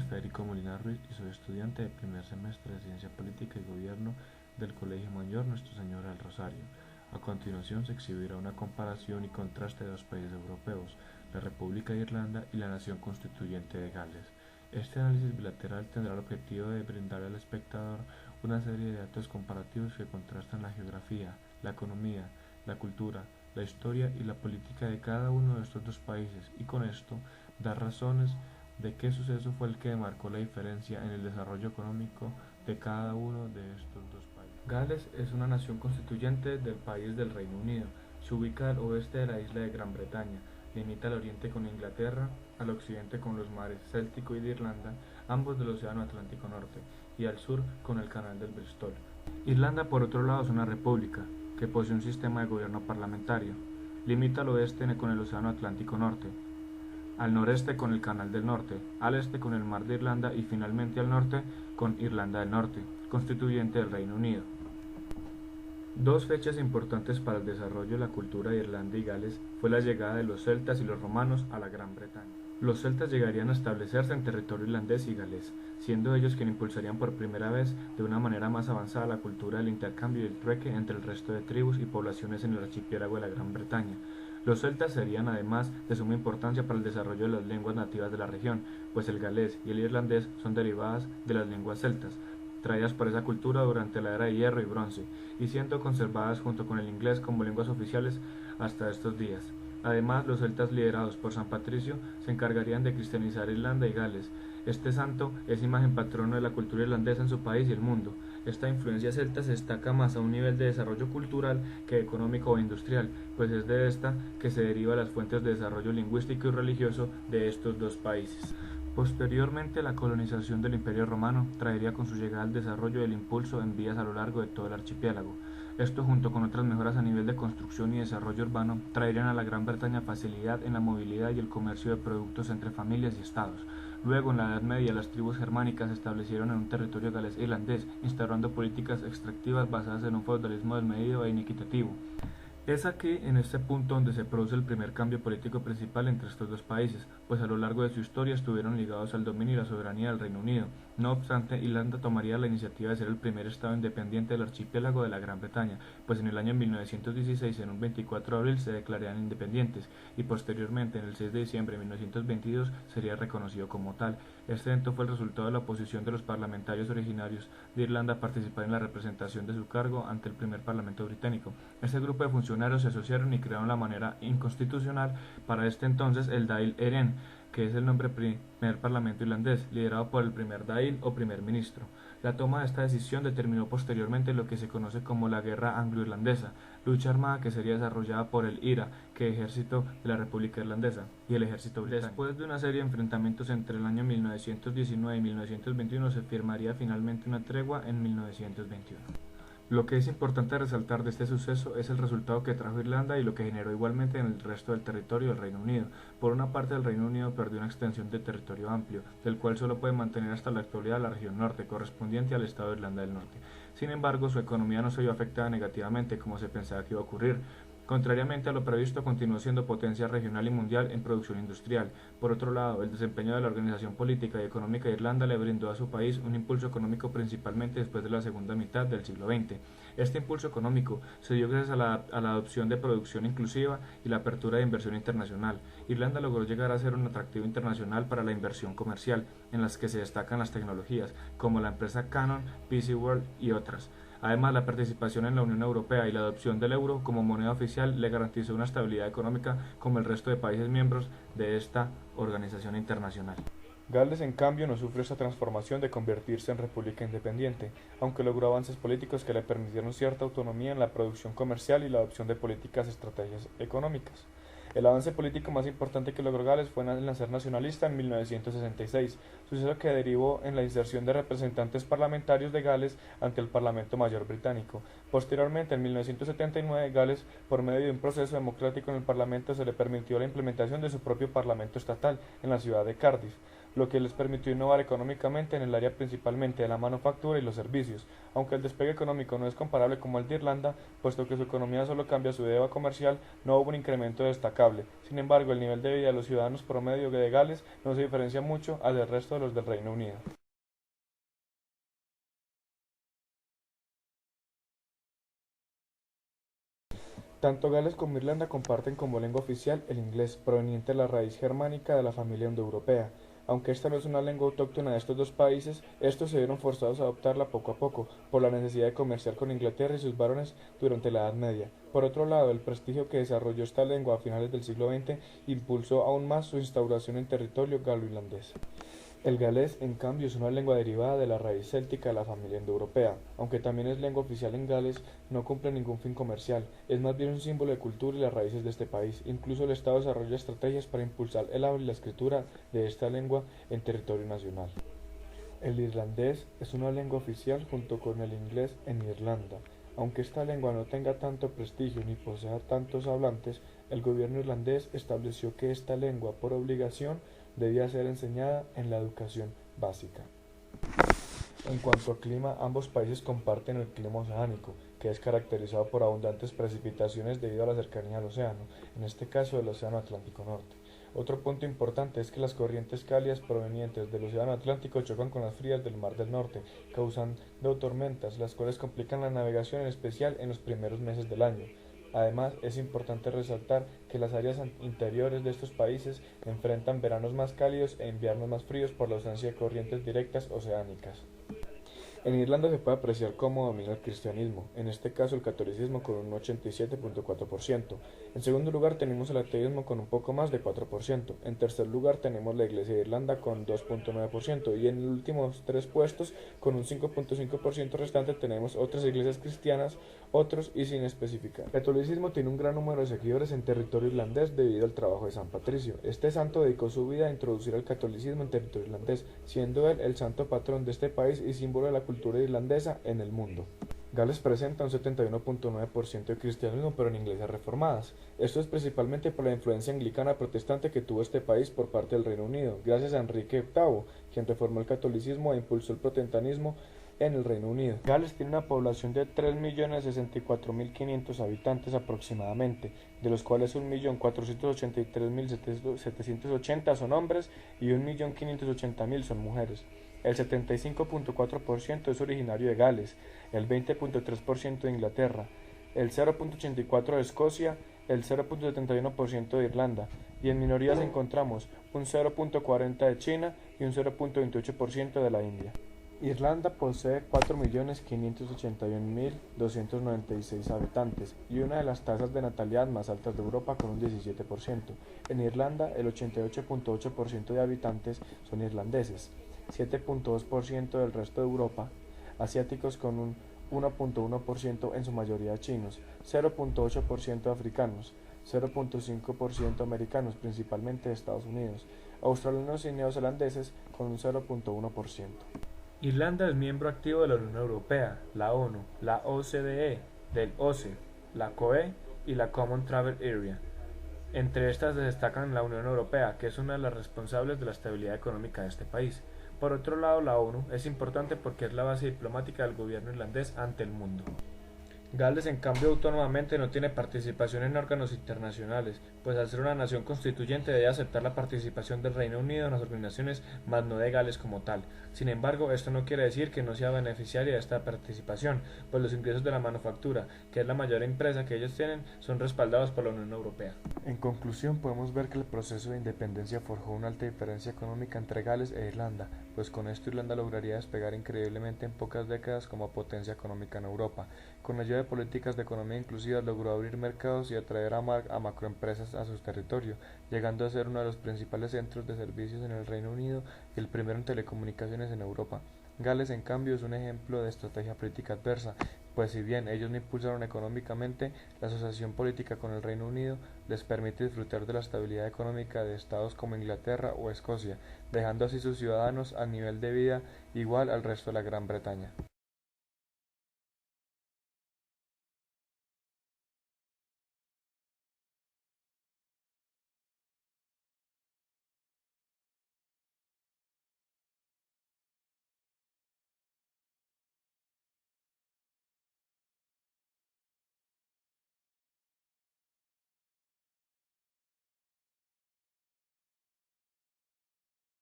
Federico Molina Ruiz y soy estudiante de primer semestre de Ciencia Política y Gobierno del Colegio Mayor Nuestra Señora del Rosario. A continuación se exhibirá una comparación y contraste de dos países europeos, la República de Irlanda y la Nación Constituyente de Gales. Este análisis bilateral tendrá el objetivo de brindar al espectador una serie de datos comparativos que contrastan la geografía, la economía, la cultura, la historia y la política de cada uno de estos dos países y con esto dar razones de qué suceso fue el que marcó la diferencia en el desarrollo económico de cada uno de estos dos países. Gales es una nación constituyente del país del Reino Unido. Se ubica al oeste de la isla de Gran Bretaña, limita al oriente con Inglaterra, al occidente con los mares Céltico y de Irlanda, ambos del Océano Atlántico Norte, y al sur con el Canal del Bristol. Irlanda, por otro lado, es una república, que posee un sistema de gobierno parlamentario. Limita al oeste con el Océano Atlántico Norte, al noreste con el Canal del Norte, al este con el Mar de Irlanda y finalmente al norte con Irlanda del Norte, constituyente del Reino Unido. Dos fechas importantes para el desarrollo de la cultura de Irlanda y Gales fue la llegada de los celtas y los romanos a la Gran Bretaña. Los celtas llegarían a establecerse en territorio irlandés y galés, siendo ellos quienes impulsarían por primera vez de una manera más avanzada la cultura del intercambio y el trueque entre el resto de tribus y poblaciones en el archipiélago de la Gran Bretaña. Los celtas serían además de suma importancia para el desarrollo de las lenguas nativas de la región, pues el galés y el irlandés son derivadas de las lenguas celtas, traídas por esa cultura durante la era de hierro y bronce, y siendo conservadas junto con el inglés como lenguas oficiales hasta estos días. Además, los celtas liderados por San Patricio se encargarían de cristianizar Irlanda y Gales. Este santo es imagen patrono de la cultura irlandesa en su país y el mundo. Esta influencia celta se destaca más a un nivel de desarrollo cultural que económico o industrial, pues es de esta que se derivan las fuentes de desarrollo lingüístico y religioso de estos dos países. Posteriormente, la colonización del Imperio Romano traería con su llegada el desarrollo del impulso en vías a lo largo de todo el archipiélago. Esto, junto con otras mejoras a nivel de construcción y desarrollo urbano, traerían a la Gran Bretaña facilidad en la movilidad y el comercio de productos entre familias y estados. Luego, en la Edad Media, las tribus germánicas se establecieron en un territorio galés e irlandés, instaurando políticas extractivas basadas en un feudalismo desmedido e inequitativo. Es aquí, en este punto, donde se produce el primer cambio político principal entre estos dos países, pues a lo largo de su historia estuvieron ligados al dominio y la soberanía del Reino Unido. No obstante, Irlanda tomaría la iniciativa de ser el primer estado independiente del archipiélago de la Gran Bretaña, pues en el año 1916, en un 24 de abril, se declararían independientes, y posteriormente, en el 6 de diciembre de 1922, sería reconocido como tal. Este evento fue el resultado de la oposición de los parlamentarios originarios de Irlanda a participar en la representación de su cargo ante el primer parlamento británico. Este grupo de funcionarios se asociaron y crearon la manera inconstitucional para este entonces el Dáil Éireann, que es el nombre primer parlamento irlandés, liderado por el primer Dáil o primer ministro. La toma de esta decisión determinó posteriormente lo que se conoce como la Guerra Anglo-Irlandesa, lucha armada que sería desarrollada por el IRA, que es ejército de la República Irlandesa, y el ejército británico. Después de una serie de enfrentamientos entre el año 1919 y 1921 se firmaría finalmente una tregua en 1921. Lo que es importante resaltar de este suceso es el resultado que trajo Irlanda y lo que generó igualmente en el resto del territorio del Reino Unido. Por una parte, el Reino Unido perdió una extensión de territorio amplio, del cual solo puede mantener hasta la actualidad la región norte, correspondiente al estado de Irlanda del Norte. Sin embargo, su economía no se vio afectada negativamente como se pensaba que iba a ocurrir. Contrariamente a lo previsto, continuó siendo potencia regional y mundial en producción industrial. Por otro lado, el desempeño de la organización política y económica de Irlanda le brindó a su país un impulso económico principalmente después de la segunda mitad del siglo XX. Este impulso económico se dio gracias a la adopción de producción inclusiva y la apertura de inversión internacional. Irlanda logró llegar a ser un atractivo internacional para la inversión comercial, en las que se destacan las tecnologías, como la empresa Canon, PC World y otras. Además, la participación en la Unión Europea y la adopción del euro como moneda oficial le garantizó una estabilidad económica como el resto de países miembros de esta organización internacional. Gales, en cambio, no sufrió esa transformación de convertirse en república independiente, aunque logró avances políticos que le permitieron cierta autonomía en la producción comercial y la adopción de políticas y estrategias económicas. El avance político más importante que logró Gales fue el nacer nacionalista en 1966, suceso que derivó en la inserción de representantes parlamentarios de Gales ante el Parlamento Mayor británico. Posteriormente, en 1979, Gales, por medio de un proceso democrático en el Parlamento, se le permitió la implementación de su propio Parlamento estatal en la ciudad de Cardiff. lo que les permitió innovar económicamente en el área principalmente de la manufactura y los servicios, aunque el despegue económico no es comparable como el de Irlanda, puesto que su economía solo cambia su deuda comercial, no hubo un incremento destacable. Sin embargo, el nivel de vida de los ciudadanos promedio de Gales no se diferencia mucho al del resto de los del Reino Unido. Tanto Gales como Irlanda comparten como lengua oficial el inglés, proveniente de la raíz germánica de la familia indoeuropea. Aunque esta no es una lengua autóctona de estos dos países, estos se vieron forzados a adoptarla poco a poco, por la necesidad de comerciar con Inglaterra y sus barones durante la Edad Media. Por otro lado, el prestigio que desarrolló esta lengua a finales del siglo XX impulsó aún más su instauración en territorio galo-irlandés. El galés, en cambio, es una lengua derivada de la raíz céltica de la familia indoeuropea. Aunque también es lengua oficial en Gales, no cumple ningún fin comercial, es más bien un símbolo de cultura y las raíces de este país. Incluso el Estado desarrolla estrategias para impulsar el habla y la escritura de esta lengua en territorio nacional. El irlandés es una lengua oficial junto con el inglés en Irlanda. Aunque esta lengua no tenga tanto prestigio ni posea tantos hablantes, el gobierno irlandés estableció que esta lengua, por obligación, debía ser enseñada en la educación básica. En cuanto a clima, ambos países comparten el clima oceánico, que es caracterizado por abundantes precipitaciones debido a la cercanía al océano, en este caso el Océano Atlántico Norte. Otro punto importante es que las corrientes cálidas provenientes del Océano Atlántico chocan con las frías del Mar del Norte, causando tormentas, las cuales complican la navegación en especial en los primeros meses del año. Además, es importante resaltar que las áreas interiores de estos países enfrentan veranos más cálidos e inviernos más fríos por la ausencia de corrientes directas oceánicas. En Irlanda se puede apreciar cómo domina el cristianismo, en este caso el catolicismo con un 87.4%. En segundo lugar tenemos el ateísmo con un poco más de 4%. En tercer lugar tenemos la Iglesia de Irlanda con 2.9%. Y en los últimos tres puestos, con un 5.5% restante, tenemos otras iglesias cristianas, otros y sin especificar. El catolicismo tiene un gran número de seguidores en territorio irlandés debido al trabajo de San Patricio. Este santo dedicó su vida a introducir el catolicismo en territorio irlandés, siendo él el santo patrón de este país y símbolo de la cultura irlandesa en el mundo. Gales presenta un 71.9% de cristianismo, pero en iglesias reformadas. Esto es principalmente por la influencia anglicana protestante que tuvo este país por parte del Reino Unido, gracias a Enrique VIII, quien reformó el catolicismo e impulsó el protestantismo en el Reino Unido. Gales tiene una población de 3.064.500 habitantes aproximadamente, de los cuales 1.483.780 son hombres y 1.580.000 son mujeres. El 75.4% es originario de Gales, el 20.3% de Inglaterra, el 0.84% de Escocia, el 0.71% de Irlanda, y en minorías encontramos un 0.40% de China y un 0.28% de la India. Irlanda posee 4.581.296 habitantes y una de las tasas de natalidad más altas de Europa con un 17%. En Irlanda, el 88.8% de habitantes son irlandeses, 7.2% del resto de Europa, asiáticos con un 1.1% en su mayoría chinos, 0.8% africanos, 0.5% americanos, principalmente de Estados Unidos, australianos y neozelandeses con un 0.1%. Irlanda es miembro activo de la Unión Europea, la ONU, la OCDE, del OSCE, la COE y la Common Travel Area. Entre estas destacan la Unión Europea, que es una de las responsables de la estabilidad económica de este país. Por otro lado, la ONU es importante porque es la base diplomática del gobierno irlandés ante el mundo. Gales, en cambio, autónomamente no tiene participación en órganos internacionales, pues al ser una nación constituyente debe aceptar la participación del Reino Unido en las organizaciones, mas no de Gales como tal. Sin embargo, esto no quiere decir que no sea beneficiaria de esta participación, pues los ingresos de la manufactura, que es la mayor empresa que ellos tienen, son respaldados por la Unión Europea. En conclusión, podemos ver que el proceso de independencia forjó una alta diferencia económica entre Gales e Irlanda, pues con esto Irlanda lograría despegar increíblemente en pocas décadas como potencia económica en Europa. Con ayuda de políticas de economía inclusiva logró abrir mercados y atraer a macroempresas a su territorio, llegando a ser uno de los principales centros de servicios en el Reino Unido y el primero en telecomunicaciones en Europa. Gales, en cambio, es un ejemplo de estrategia política adversa, pues si bien ellos no impulsaron económicamente, la asociación política con el Reino Unido les permite disfrutar de la estabilidad económica de estados como Inglaterra o Escocia, dejando así sus ciudadanos a nivel de vida igual al resto de la Gran Bretaña.